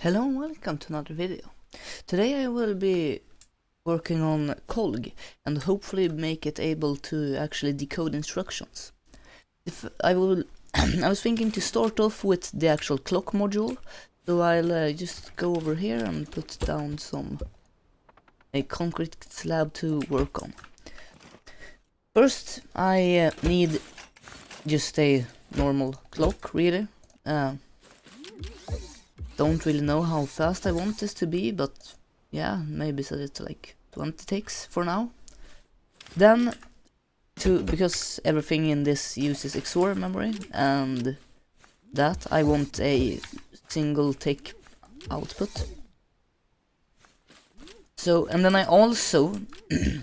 Hello and welcome to another video. Today I will be working on KOLG and hopefully make it able to actually decode instructions. I was thinking to start off with the actual clock module, so I'll just go over here and put down a concrete slab to work on. First I need just a normal clock, really. Don't really know how fast I want this to be, but yeah, maybe set it to like 20 ticks for now. Then, because everything in this uses XOR memory, and that I want a single tick output. So, and then I also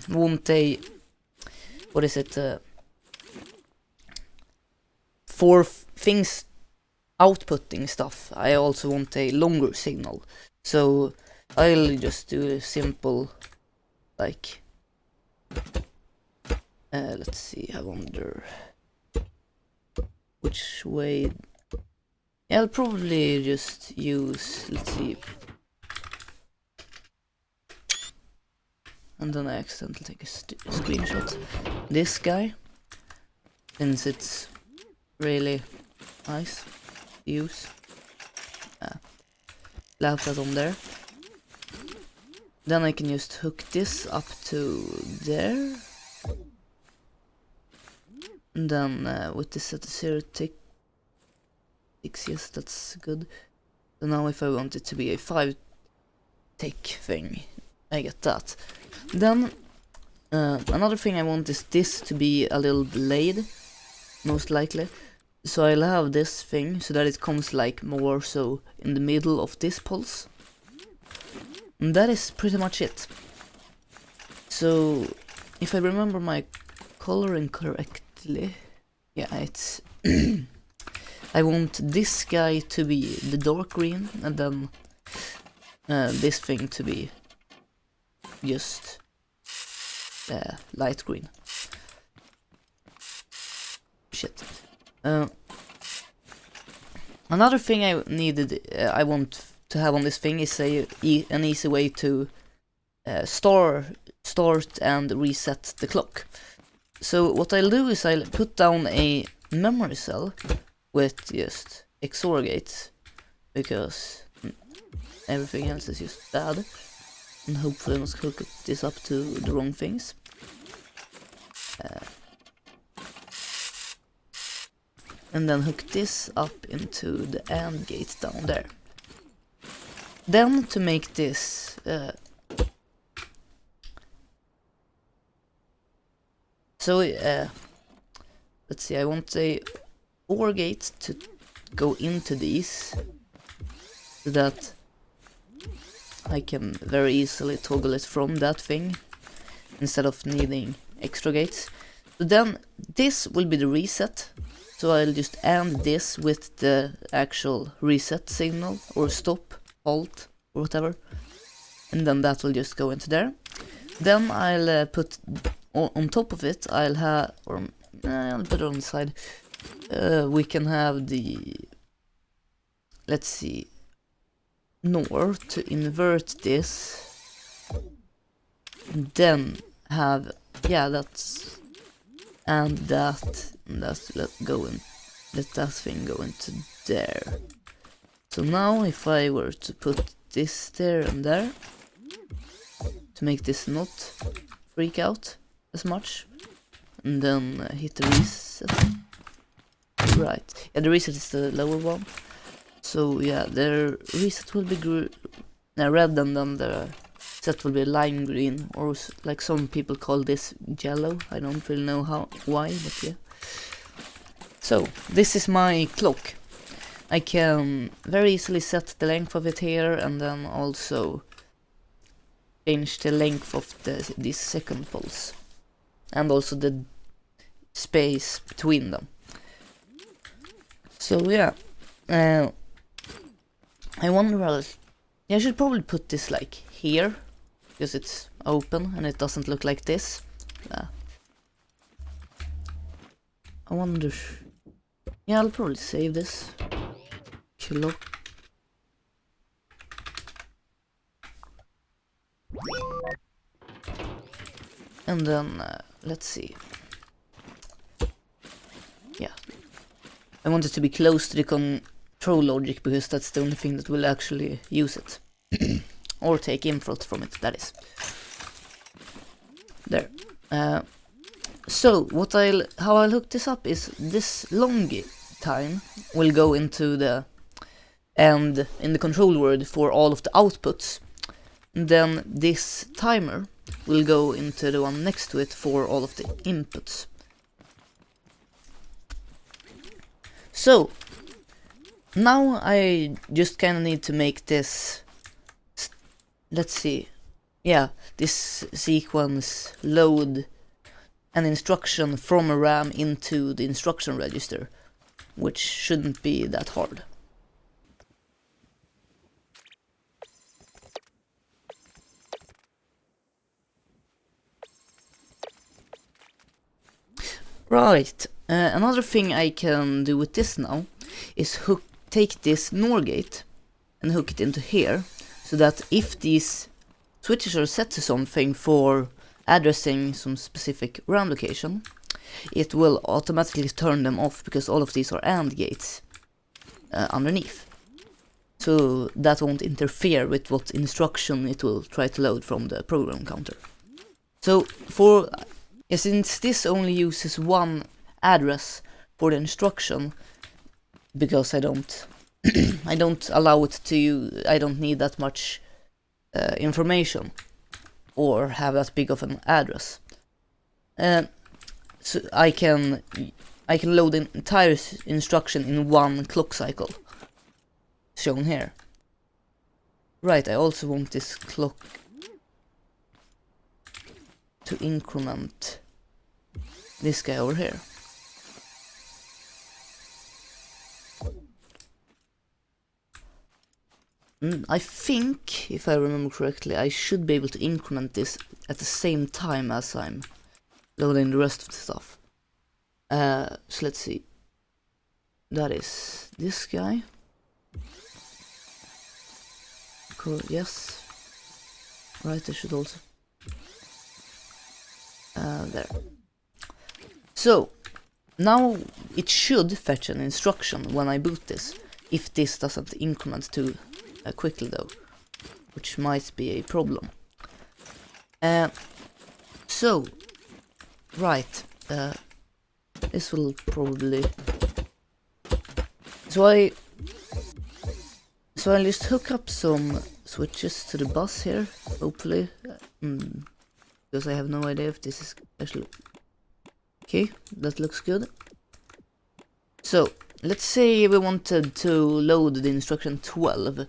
want a, for things outputting stuff, I also want a longer signal. So I'll just do a simple, like, let's see, I wonder which way. Yeah, I'll probably just use, let's see, and then I accidentally take a screenshot. This guy, since it's really nice to use. Have that on there. Then I can just hook this up to there. And then with this set to 0 ticks, yes, that's good. So now if I want it to be a 5 tick thing, I get that. Then another thing I want is this to be a little blade, most likely. So I'll have this thing so that it comes like more so in the middle of this pulse. And that is pretty much it. So if I remember my coloring correctly, yeah, it's I want this guy to be the dark green, and then this thing to be just light green. Shit. Another thing I want to have on this thing is an easy way to start and reset the clock. So what I'll do is I'll put down a memory cell with just XOR gates, because everything else is just bad, and hopefully I must hook this up to the wrong things. And then hook this up into the AND gate down there. Then to make this let's see, I want a OR gate to go into these so that I can very easily toggle it from that thing instead of needing extra gates. So then this will be the reset. So I'll just end this with the actual reset signal, or stop, halt, or whatever. And then that will just go into there. Then I'll put on top of it, I'll put it on the side. We can have the, let's see, NOR to invert this. And then have, yeah, that's, and that. And that's let that thing go into there. So now if I were to put this there and there to make this not freak out as much, and then hit the reset. Right, yeah, the reset is the lower one. So yeah, the reset will be red, and then the set will be lime green, or like some people call this yellow. I don't really know why, but yeah. So this is my clock. I can very easily set the length of it here, and then also change the length of this second pulse, and also the space between them. So yeah, I wonder I should probably put this like here, because it's open and it doesn't look like this. I wonder. Yeah, I'll probably save this. Clock And then, let's see. Yeah. I want it to be close to the control logic, because that's the only thing that will actually use it. Or take input from it, that is. There. So, how I'll hook this up is this long time will go into the end in the control word for all of the outputs. And then this timer will go into the one next to it for all of the inputs. So, now I just kind of need to make this, let's see, yeah, this sequence load an instruction from a RAM into the instruction register, which shouldn't be that hard. Right, another thing I can do with this now is take this NOR gate and hook it into here, so that if these switches are set to something for addressing some specific RAM location, it will automatically turn them off, because all of these are AND gates underneath. So that won't interfere with what instruction it will try to load from the program counter. So since this only uses one address for the instruction, because I don't I don't allow it to I don't need that much information or have that big of an address. So I can load the entire instruction in one clock cycle, shown here. Right, I also want this clock to increment this guy over here. I think, if I remember correctly, I should be able to increment this at the same time as I'm loading the rest of the stuff. So let's see. That is this guy. Cool, yes. Right, I should also. There. So, now it should fetch an instruction when I boot this, if this doesn't increment too quickly though, which might be a problem. So, right, this will probably... So I'll just hook up some switches to the bus here, hopefully, because I have no idea if this is actually... Okay, that looks good. So, let's say we wanted to load the instruction 12.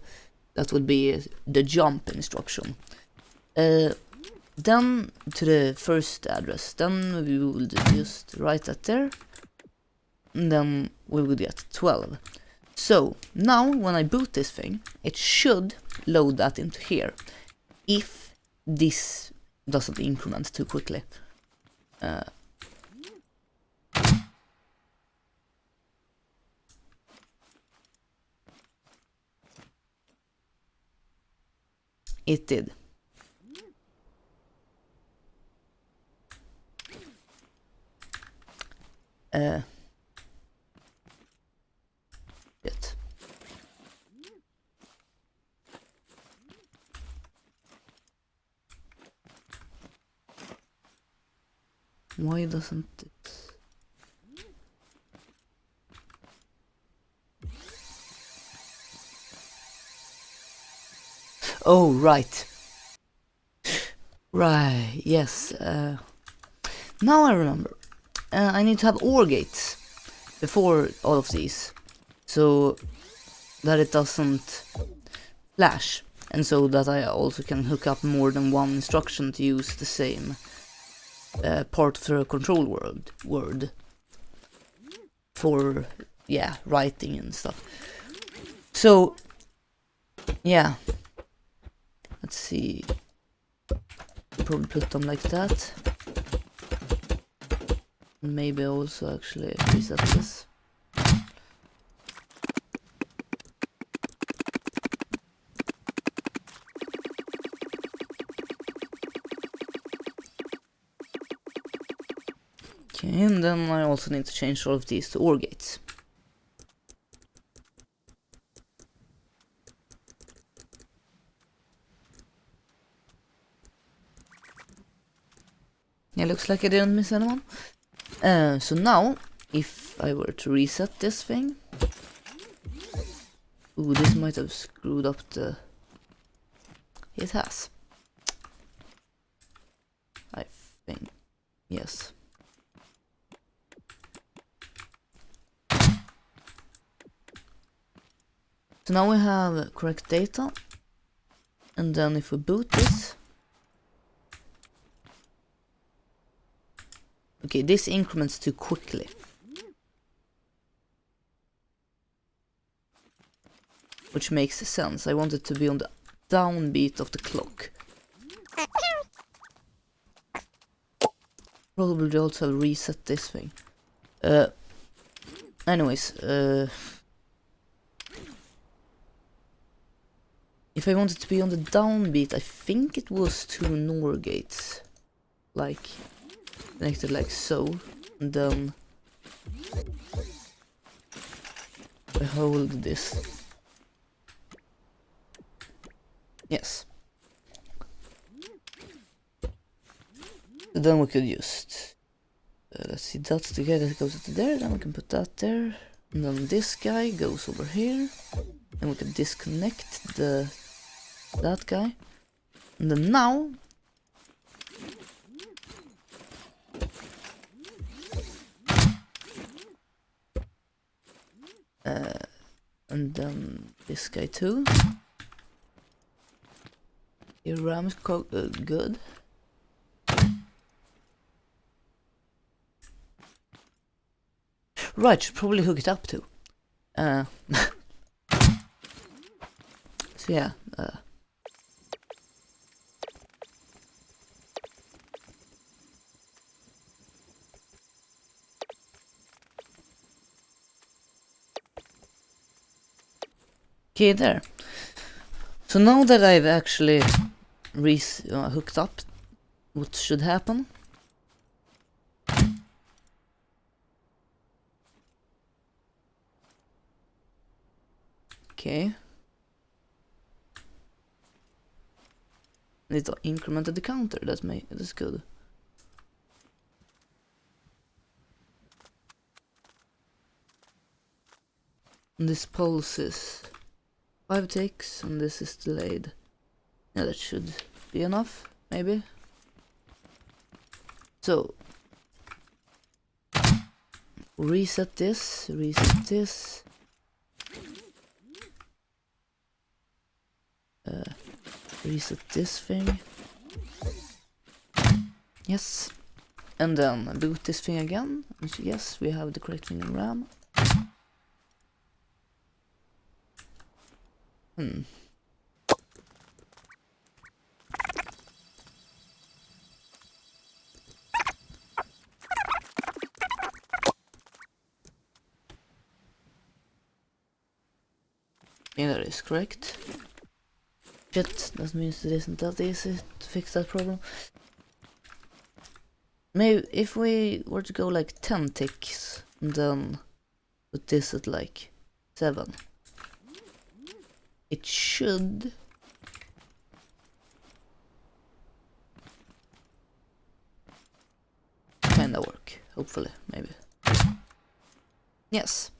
That would be the jump instruction. Then to the first address. Then we would just write that there. And then we would get 12. So, now when I boot this thing, it should load that into here, if this doesn't increment too quickly. It did. Yet. Why doesn't it? Oh, right. Right, yes. Now I remember. I need to have OR gates before all of these, so that it doesn't flash, and so that I also can hook up more than one instruction to use the same part of the control word for, yeah, writing and stuff. So, yeah. Let's see. Probably put them like that. Maybe also actually reset this. Okay, and then I also need to change all of these to OR gates. Yeah, looks like I didn't miss anyone. So now, if I were to reset this thing... Ooh, this might have screwed up the... It has. I think. Yes. So now we have correct data. And then if we boot this... Okay, this increments too quickly. Which makes sense. I want it to be on the downbeat of the clock. Probably also reset this thing. Anyways, if I want it to be on the downbeat, I think it was 2 NOR gates. Like, connected like so. And then I hold this. Yes. So then we could just... let's see, that's the guy that goes to there, then we can put that there. And then this guy goes over here. And we can disconnect that guy. And then now... and then this guy too. Your RAM is good. Right, should probably hook it up too. So yeah. Okay, there. So now that I've actually hooked up, what should happen? Okay. It incremented the counter. That's good. And this pulse is 5 ticks, and this is delayed. Yeah, that should be enough, maybe. So reset this. Reset this thing. Yes. And then boot this thing again. And yes, we have the correct thing in RAM. Yeah, that is correct. Shit, that means it isn't that easy to fix that problem. Maybe if we were to go like 10 ticks and then put this at like 7, it should kinda work, hopefully, maybe. Yes.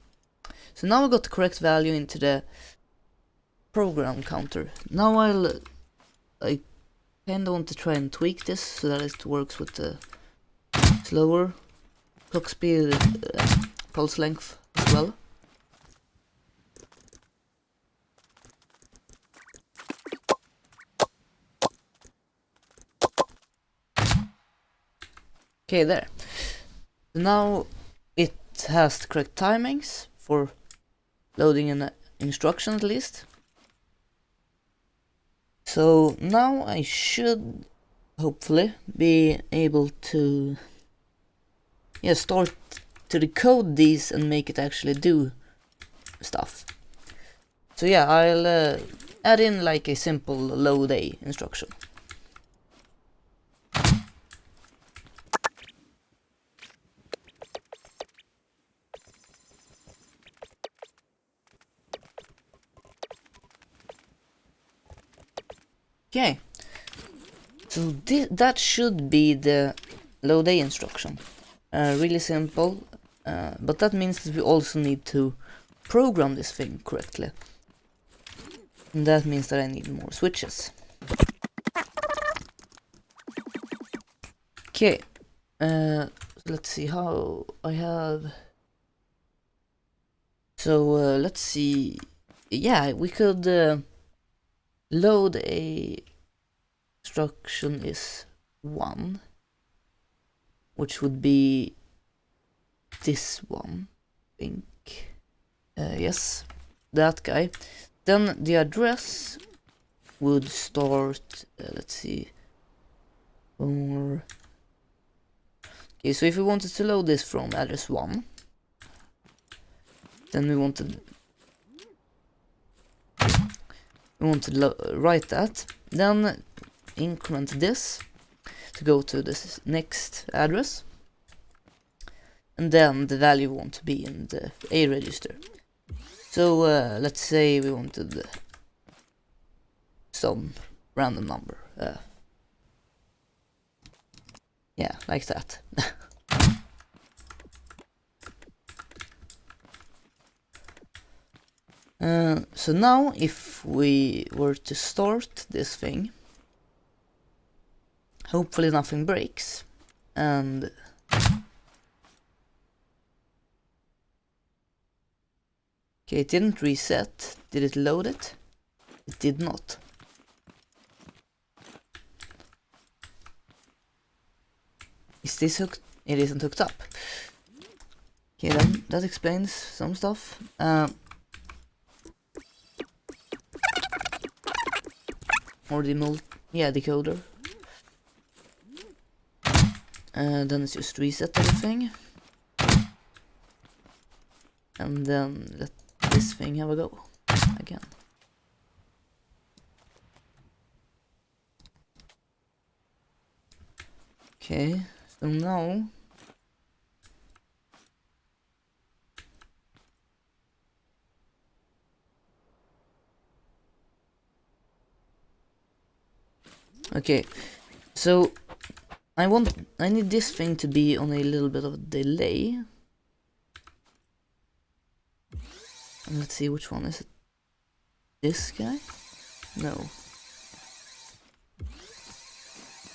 So now we got the correct value into the program counter. Now I kinda want to try and tweak this so that it works with the slower clock speed, pulse length as well. Okay, there. Now it has the correct timings for loading an instruction at least. So now I should hopefully be able to start to decode these and make it actually do stuff. So yeah, I'll add in like a simple load A instruction. Okay, so that should be the load A instruction. Really simple, but that means that we also need to program this thing correctly. And that means that I need more switches. Okay, let's see how I have. So let's see. Yeah, we could load A instruction is 1, which would be this one, I think. Yes, that guy. Then the address would start, let's see, or okay, so if we wanted to load this from address 1, then we want to write that, then increment this to go to this next address, and then the value we want to be in the A register. So let's say we wanted some random number. Yeah, like that. So now if we were to start this thing, hopefully nothing breaks, and okay, it didn't reset. Did it load it? It did not. Is this hooked? It isn't hooked up. Okay, then that explains some stuff. Or the decoder. Then it's just reset everything. And then let this thing have a go again. Okay, so now okay, so I need this thing to be on a little bit of a delay. And let's see, which one is it? This guy? No.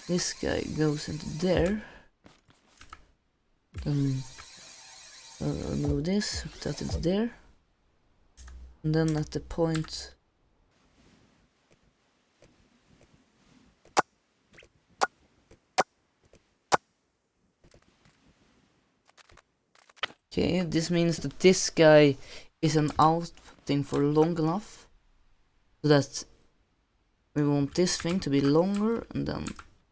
This guy goes into there. Then remove this, hook that into there. And then at the point okay, this means that this guy isn't outputting for long enough, so that we want this thing to be longer, and then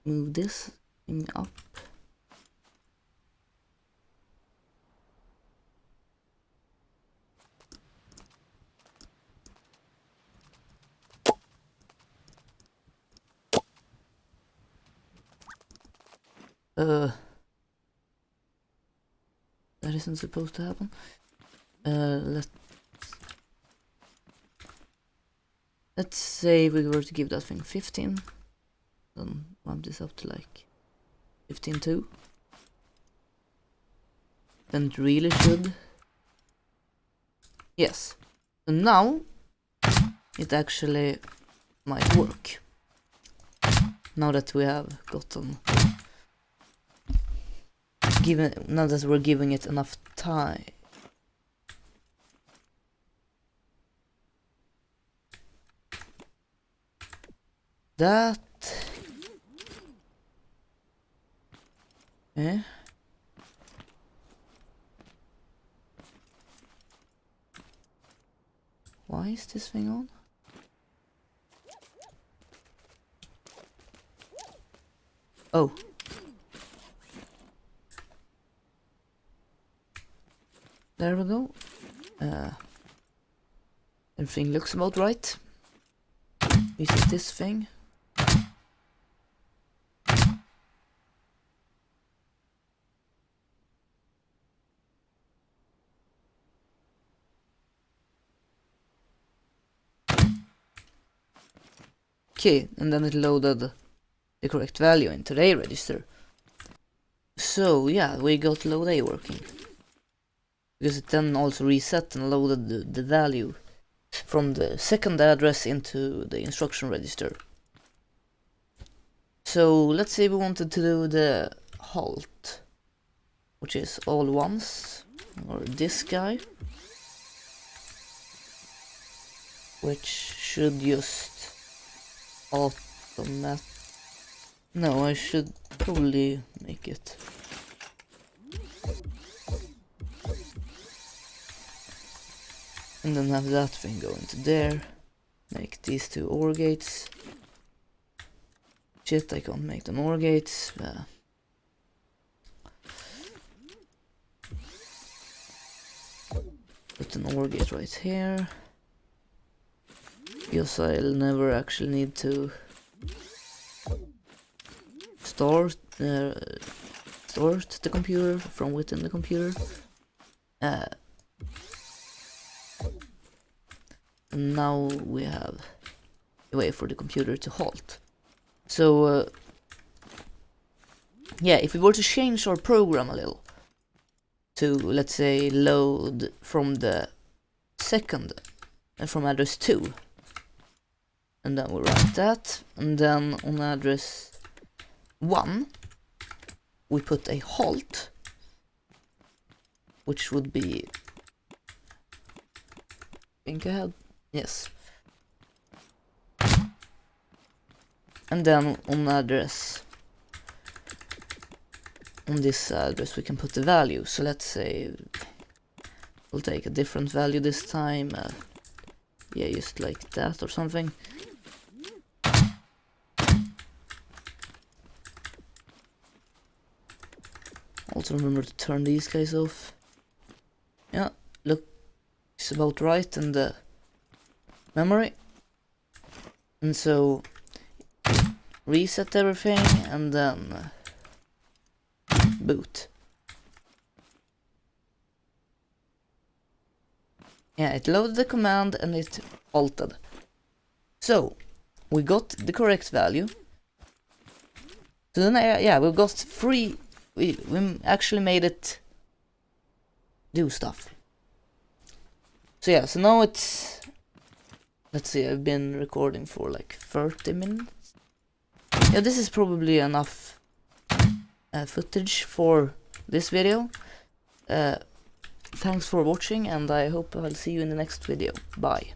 move this thing up. That isn't supposed to happen. Let's say we were to give that thing 15, then bump this up to like 15.2. Then it really should. Yes. So now it actually might work. Now that we have gotten now that we're giving it enough time. That why is this thing on? Oh. There we go. Everything looks about right. Is it this thing? okay, and then it loaded the correct value into the A register. So yeah, we got load A working. Because it then also reset and loaded the value from the second address into the instruction register. So let's say we wanted to do the halt, which is all ones, or this guy, which should just automatic. No, I should probably make it. And then have that thing go into there. Make these two OR gates. Shit, I can't make them OR gates. Put an OR gate right here. Because I'll never actually need to start the computer from within the computer. And now we have a way for the computer to halt. So yeah, if we were to change our program a little to, let's say, load from the second and from address 2, and then we write that, and then on address 1 we put a halt, which would be, I think I had, yes, and then on address, on this address we can put the value. So let's say we'll take a different value this time, yeah, just like that or something. Also remember to turn these guys off. Yeah, looks about right in the memory. And so reset everything and then boot. Yeah, it loaded the command and it halted. So we got the correct value. So then yeah, we got 3. We actually made it do stuff. So yeah, so now it's, let's see, I've been recording for like 30 minutes. Yeah, this is probably enough footage for this video. Thanks for watching, and I hope I'll see you in the next video. Bye.